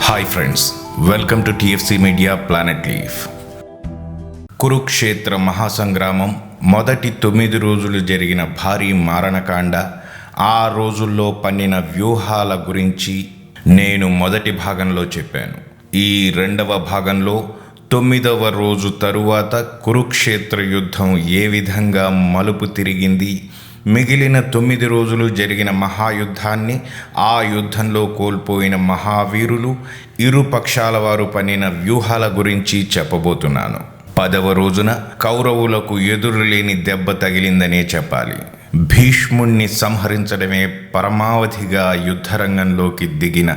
Hi friends, welcome to TFC media planet leaf. Kurukshetra మహాసంగ్రామం మొదటి 9 రోజులు జరిగిన భారీ మారణకాండ, ఆ రోజుల్లో పన్నిన వ్యూహాల గురించి నేను మొదటి భాగంలో చెప్పాను. ఈ రెండవ భాగంలో 9వ రోజు తరువాత కురుక్షేత్ర యుద్ధం ఏ విధంగా మలుపు తిరిగింది, మిగిలిన 9 రోజులు జరిగిన మహాయుద్ధాన్ని, ఆ యుద్ధంలో కోల్పోయిన మహావీరులు, ఇరు పక్షాల వారు పన్నిన వ్యూహాల గురించి చెప్పబోతున్నాను. 10వ రోజున కౌరవులకు ఎదురులేని దెబ్బ తగిలిందనే చెప్పాలి. భీష్ముణ్ణి సంహరించడమే పరమావధిగా యుద్ధరంగంలోకి దిగిన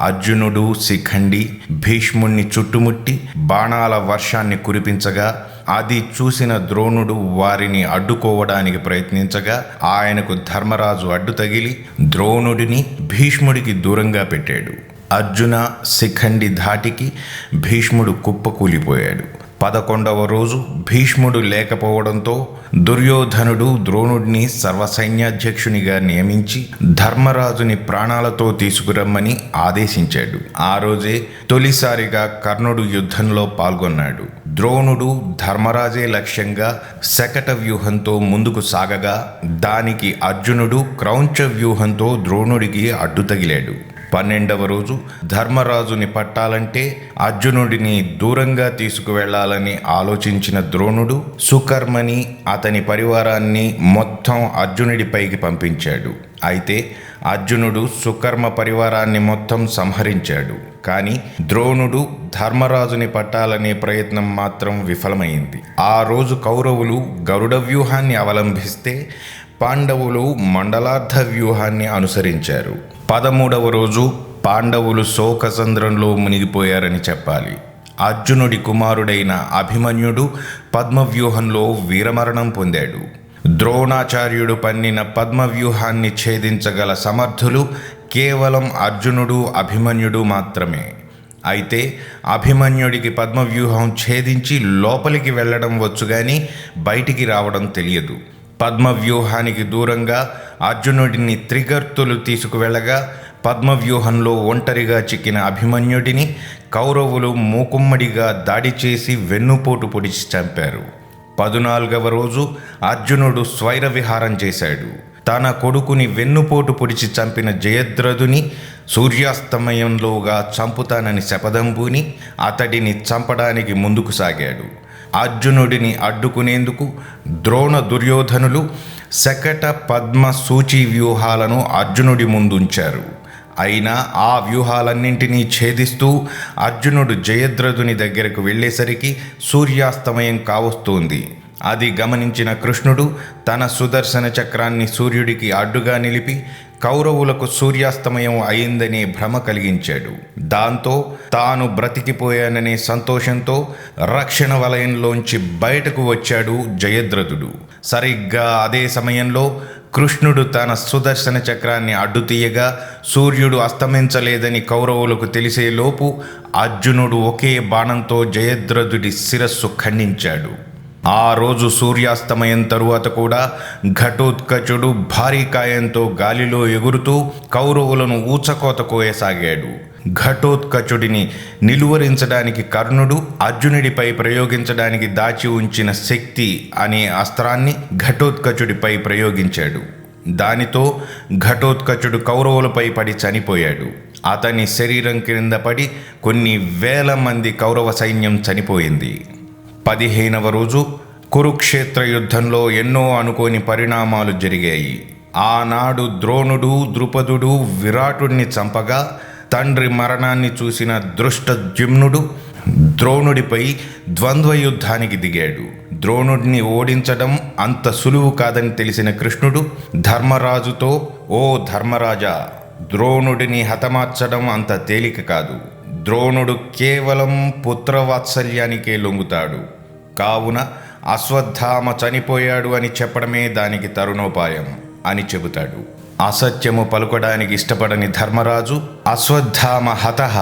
అర్జునుడు, శిఖండి భీష్ముణ్ణి చుట్టుముట్టి బాణాల వర్షాన్ని కురిపించగా, అది చూసిన ద్రోణుడు వారిని అడ్డుకోవడానికి ప్రయత్నించగా ఆయనకు ధర్మరాజు అడ్డు తగిలి ద్రోణుడిని భీష్ముడికి దూరంగా పెట్టాడు. అర్జున, శిఖండి ధాటికి భీష్ముడు కుప్పకూలిపోయాడు. 11వ రోజు భీష్ముడు లేకపోవడంతో దుర్యోధనుడు ద్రోణుడిని సర్వసైన్యాధ్యక్షునిగా నియమించి ధర్మరాజుని ప్రాణాలతో తీసుకురమ్మని ఆదేశించాడు. ఆ రోజే తొలిసారిగా కర్ణుడు యుద్ధంలో పాల్గొన్నాడు. ద్రోణుడు ధర్మరాజే లక్ష్యంగా శకట వ్యూహంతో ముందుకు సాగగా, దానికి అర్జునుడు క్రౌంచ వ్యూహంతో ద్రోణుడికి అడ్డు తగిలాడు. 12వ రోజు ధర్మరాజుని పట్టాలంటే అర్జునుడిని దూరంగా తీసుకువెళ్లాలని ఆలోచించిన ద్రోణుడు సుకర్మని, అతని పరివారాన్ని మొత్తం అర్జునుడిపైకి పంపించాడు. అయితే అర్జునుడు సుకర్మ పరివారాన్ని మొత్తం సంహరించాడు. కానీ ద్రోణుడు ధర్మరాజుని పట్టాలనే ప్రయత్నం మాత్రం విఫలమైంది. ఆ రోజు కౌరవులు గరుడ వ్యూహాన్ని అవలంబిస్తే పాండవులు మండలార్ధ వ్యూహాన్ని అనుసరించారు. 13వ రోజు పాండవులు శోకసంద్రంలో మునిగిపోయారని చెప్పాలి. అర్జునుడి కుమారుడైన అభిమన్యుడు పద్మవ్యూహంలో వీరమరణం పొందాడు. ద్రోణాచార్యుడు పన్నిన పద్మవ్యూహాన్ని ఛేదించగల సమర్థులు కేవలం అర్జునుడు, అభిమన్యుడు మాత్రమే. అయితే అభిమన్యుడికి పద్మవ్యూహం ఛేదించి లోపలికి వెళ్ళడం వచ్చు కానీ బయటికి రావడం తెలియదు. పద్మవ్యూహానికి దూరంగా అర్జునుడిని త్రిగర్తులు తీసుకువెళ్ళగా, పద్మవ్యూహంలో ఒంటరిగా చిక్కిన అభిమన్యుడిని కౌరవులు మూకుమ్మడిగా దాడి చేసి వెన్నుపోటు పొడిచి చంపారు. 14వ రోజు అర్జునుడు స్వైర విహారం చేశాడు. తన కొడుకుని వెన్నుపోటు పొడిచి చంపిన జయద్రథుని సూర్యాస్తమయంలోగా చంపుతానని శపథంబూని అతడిని చంపడానికి ముందుకు సాగాడు. అర్జునుడిని అడ్డుకునేందుకు ద్రోణ, దుర్యోధనులు శకట, పద్మ, సూచి వ్యూహాలను అర్జునుడి ముందుంచారు. అయినా ఆ వ్యూహాలన్నింటినీ ఛేదిస్తూ అర్జునుడు జయద్రథుని దగ్గరకు వెళ్ళేసరికి సూర్యాస్తమయం కావస్తోంది. అది గమనించిన కృష్ణుడు తన సుదర్శన చక్రాన్ని సూర్యుడికి అడ్డుగా నిలిపి కౌరవులకు సూర్యాస్తమయం అయిందనే భ్రమ కలిగించాడు. దాంతో తాను బ్రతికిపోయాననే సంతోషంతో రక్షణ వలయంలోంచి బయటకు వచ్చాడు జయద్రథుడు. సరిగ్గా అదే సమయంలో కృష్ణుడు తన సుదర్శన చక్రాన్ని అడ్డు తీయగా సూర్యుడు అస్తమించలేదని కౌరవులకు తెలిసేలోపు అర్జునుడు ఒకే బాణంతో జయద్రథుడి శిరస్సు ఖండించాడు. ఆ రోజు సూర్యాస్తమయం తరువాత కూడా ఘటోత్కచుడు భారీ కాయంతో గాలిలో ఎగురుతూ కౌరవులను ఊచకోత కోయసాగాడు. ఘటోత్కచుడిని నిలువరించడానికి కర్ణుడు అర్జునుడిపై ప్రయోగించడానికి దాచి ఉంచిన శక్తి అనే అస్త్రాన్ని ఘటోత్కచుడిపై ప్రయోగించాడు. దానితో ఘటోత్కచుడు కౌరవులపై పడి చనిపోయాడు. అతని శరీరం క్రింద పడి కొన్ని వేల మంది కౌరవ సైన్యం చనిపోయింది. 15వ రోజు కురుక్షేత్ర యుద్ధంలో ఎన్నో అనుకోని పరిణామాలు జరిగాయి. ఆనాడు ద్రోణుడు, ద్రుపదుడు విరాటుడిని చంపగా తండ్రి మరణాన్ని చూసిన దృష్టద్యుమ్నుడు ద్రోణుడిపై ద్వంద్వ యుద్ధానికి దిగాడు. ద్రోణుడిని ఓడించడం అంత సులువు కాదని తెలిసిన కృష్ణుడు ధర్మరాజుతో, "ఓ ధర్మరాజా, ద్రోణుడిని హతమార్చడం అంత తేలిక కాదు. ద్రోణుడు కేవలం పుత్రవాత్సల్యానికే లొంగుతాడు. కావున అశ్వత్థామ చనిపోయాడు అని చెప్పడమే దానికి తరుణోపాయం" అని చెబుతాడు. అసత్యము పలుకడానికి ఇష్టపడని ధర్మరాజు అశ్వత్థామ హతః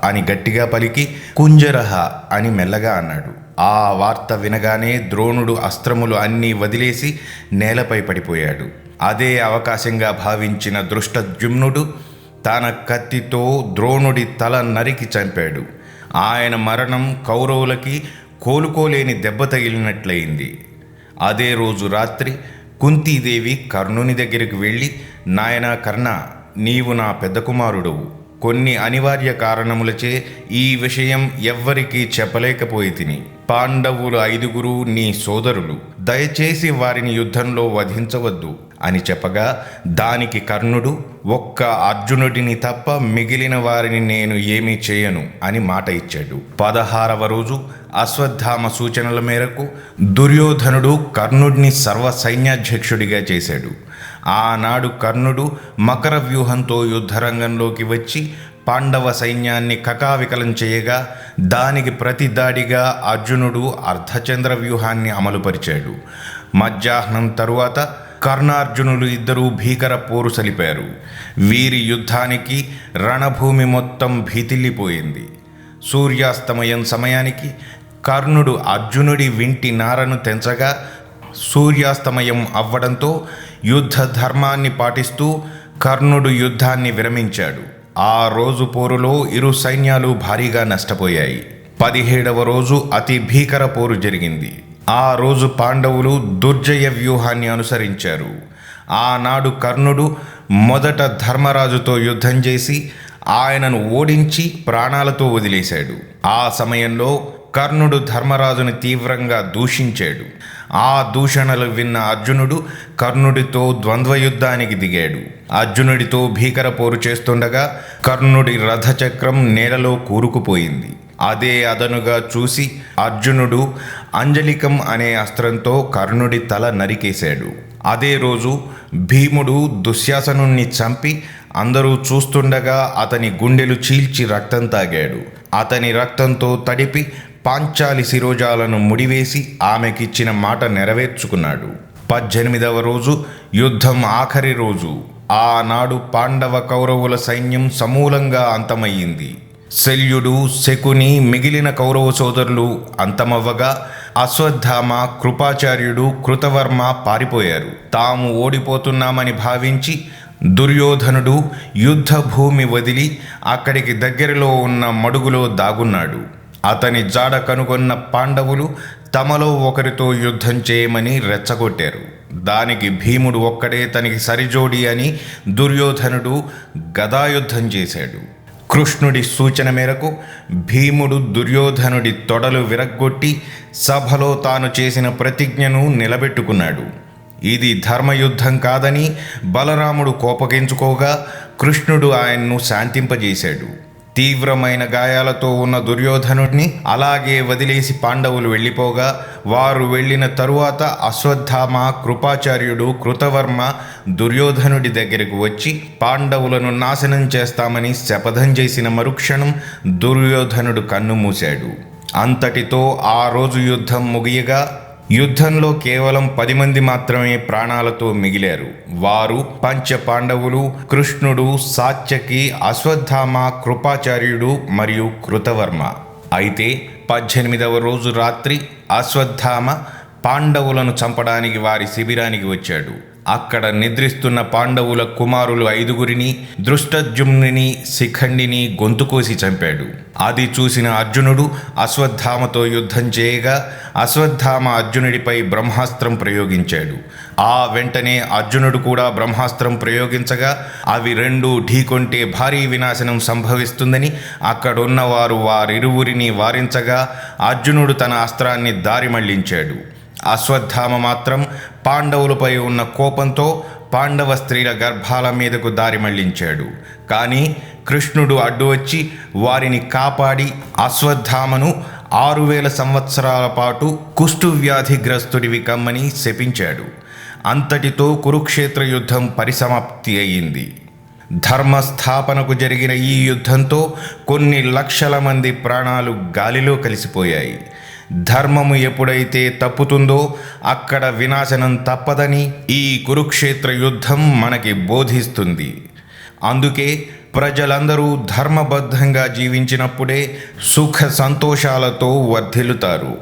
అని గట్టిగా పలికి కుంజరః అని మెల్లగా అన్నాడు. ఆ వార్త వినగానే ద్రోణుడు అస్త్రములు అన్నీ వదిలేసి నేలపై పడిపోయాడు. అదే అవకాశంగా భావించిన దృష్టద్యుమ్నుడు తన కత్తితో ద్రోణుడి తల నరికి చంపాడు. ఆయన మరణం కౌరవులకి కోలుకోలేని దెబ్బ తగిలినట్లయింది. అదే రోజు రాత్రి కుంతీదేవి కర్ణుని దగ్గరికి వెళ్ళి, నాయనా కర్ణ, నీవు నా పెద్ద కుమారుడవు. కొన్ని అనివార్య కారణములచే ఈ విషయం ఎవ్వరికీ చెప్పలేకపోయి తిని. పాండవులు 5 నీ సోదరులు. దయచేసి వారిని యుద్ధంలో వధించవద్దు అని చెప్పగా, దానికి కర్ణుడు, ఒక్క అర్జునుడిని తప్ప మిగిలిన వారిని నేను ఏమీ చేయను అని మాట ఇచ్చాడు. 16వ రోజు అశ్వత్థామ సూచనల మేరకు దుర్యోధనుడు కర్ణుడిని సర్వ సైన్యాధ్యక్షుడిగా చేశాడు. ఆనాడు కర్ణుడు మకర వ్యూహంతో యుద్ధరంగంలోకి వచ్చి పాండవ సైన్యాన్ని కకావికలం చేయగా, దానికి ప్రతిదాడిగా అర్జునుడు అర్ధచంద్ర వ్యూహాన్ని అమలుపరిచాడు. మధ్యాహ్నం తరువాత కర్ణార్జునులు ఇద్దరూ భీకర పోరు సలిపారు. వీరి యుద్ధానికి రణభూమి మొత్తం భీతిల్లిపోయింది. సూర్యాస్తమయం సమయానికి కర్ణుడు అర్జునుడి వింటి నారను తెంచగా, సూర్యాస్తమయం అవ్వడంతో యుద్ధ ధర్మాన్ని పాటిస్తూ కర్ణుడు యుద్ధాన్ని విరమించాడు. ఆ రోజు పోరులో ఇరు సైన్యాలు భారీగా నష్టపోయాయి. 17వ రోజు అతి భీకర పోరు జరిగింది. ఆ రోజు పాండవులు దుర్జయ వ్యూహాన్ని అనుసరించారు. ఆనాడు కర్ణుడు మొదట ధర్మరాజుతో యుద్ధం చేసి ఆయనను ఓడించి ప్రాణాలతో వదిలేశాడు. ఆ సమయంలో కర్ణుడు ధర్మరాజుని తీవ్రంగా దూషించాడు. ఆ దూషణలు విన్న అర్జునుడు కర్ణుడితో ద్వంద్వయుద్ధానికి దిగాడు. అర్జునుడితో భీకర పోరు చేస్తుండగా కర్ణుడి రథచక్రం నేలలో కూరుకుపోయింది. అదే అదనుగా చూసి అర్జునుడు అంజలికం అనే అస్త్రంతో కర్ణుడి తల నరికేశాడు. అదే రోజు భీముడు దుశ్శాసనుణ్ణి చంపి అందరూ చూస్తుండగా అతని గుండెలు చీల్చి రక్తం తాగాడు. అతని రక్తంతో తడిపి పాంచాలి శిరోజాలను ముడివేసి ఆమెకిచ్చిన మాట నెరవేర్చుకున్నాడు. 18వ రోజు యుద్ధం ఆఖరి రోజు. ఆనాడు పాండవ కౌరవుల సైన్యం సమూలంగా అంతమయ్యింది. శల్యుడు, శకుని, మిగిలిన కౌరవ సోదరులు అంతమవ్వగా అశ్వత్థామ, కృపాచార్యుడు, కృతవర్మ పారిపోయారు. తాము ఓడిపోతున్నామని భావించి దుర్యోధనుడు యుద్ధ భూమి వదిలి అక్కడికి దగ్గరలో ఉన్న మడుగులో దాగున్నాడు. అతని జాడ కనుగొన్న పాండవులు తమలో ఒకరితో యుద్ధం చేయమని రెచ్చగొట్టారు. దానికి భీముడు ఒక్కడే తనకి సరిజోడి అని దుర్యోధనుడు గదాయుద్ధం చేశాడు. కృష్ణుడి సూచన మేరకు భీముడు దుర్యోధనుడి తొడలు విరగ్గొట్టి సభలో తాను చేసిన ప్రతిజ్ఞను నిలబెట్టుకున్నాడు. ఇది ధర్మయుద్ధం కాదని బలరాముడు కోపగించుకోగా కృష్ణుడు ఆయన్ను శాంతింపజేశాడు. తీవ్రమైన గాయాలతో ఉన్న దుర్యోధనుడిని అలాగే వదిలేసి పాండవులు వెళ్ళిపోగా, వారు వెళ్ళిన తరువాత అశ్వత్థామ, కృపాచార్యుడు, కృతవర్మ దుర్యోధనుడి దగ్గరకు వచ్చి పాండవులను నాశనం చేస్తామని శపథం చేసిన మరుక్షణం దుర్యోధనుడు కన్ను మూశాడు. అంతటితో ఆ రోజు యుద్ధం ముగియగా యుద్ధంలో కేవలం 10 మంది మాత్రమే ప్రాణాలతో మిగిలారు. వారు పంచ పాండవులు, కృష్ణుడు, సాత్యకి, అశ్వత్థామ, కృపాచార్యుడు మరియు కృతవర్మ. అయితే 18వ రోజు రాత్రి అశ్వత్థామ పాండవులను చంపడానికి వారి శిబిరానికి వచ్చాడు. అక్కడ నిద్రిస్తున్న పాండవుల కుమారులు 5 దృష్టద్యుమ్నుని, శిఖండిని గొంతుకోసి చంపాడు. అది చూసిన అర్జునుడు అశ్వత్థామతో యుద్ధం చేయగా అశ్వత్థామ అర్జునుడిపై బ్రహ్మాస్త్రం ప్రయోగించాడు. ఆ వెంటనే అర్జునుడు కూడా బ్రహ్మాస్త్రం ప్రయోగించగా అవి రెండూ ఢీకొంటే భారీ వినాశనం సంభవిస్తుందని అక్కడున్న వారిరువురిని వారించగా అర్జునుడు తన అస్త్రాన్ని దారి మళ్లించాడు. అశ్వత్థామ మాత్రం పాండవులపై ఉన్న కోపంతో పాండవ స్త్రీల గర్భాల మీదకు దారి మళ్లించాడు. కానీ కృష్ణుడు అడ్డు వచ్చి వారిని కాపాడి అశ్వత్థామను 6000 సంవత్సరాల పాటు కుష్ఠువ్యాధిగ్రస్తుడివి కమ్మని శపించాడు. అంతటితో కురుక్షేత్ర యుద్ధం పరిసమాప్తి అయింది. ధర్మస్థాపనకు జరిగిన ఈ యుద్ధంతో కొన్ని లక్షల మంది ప్రాణాలు గాలిలో కలిసిపోయాయి. ధర్మము ఎప్పుడైతే తప్పుతుందో అక్కడ వినాశనం తప్పదని ఈ కురుక్షేత్ర యుద్ధం మనకి బోధిస్తుంది. అందుకే ప్రజలందరూ ధర్మబద్ధంగా జీవించినప్పుడే సుఖ సంతోషాలతో వర్ధిల్లుతారు.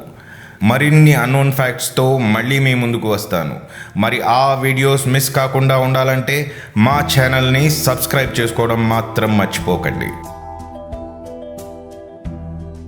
మరిన్ని అన్నోన్ ఫ్యాక్ట్స్తో మళ్ళీ మీ ముందుకు వస్తాను. మరి ఆ వీడియోస్ మిస్ కాకుండా ఉండాలంటే మా ఛానల్ని సబ్స్క్రైబ్ చేసుకోవడం మాత్రం మర్చిపోకండి.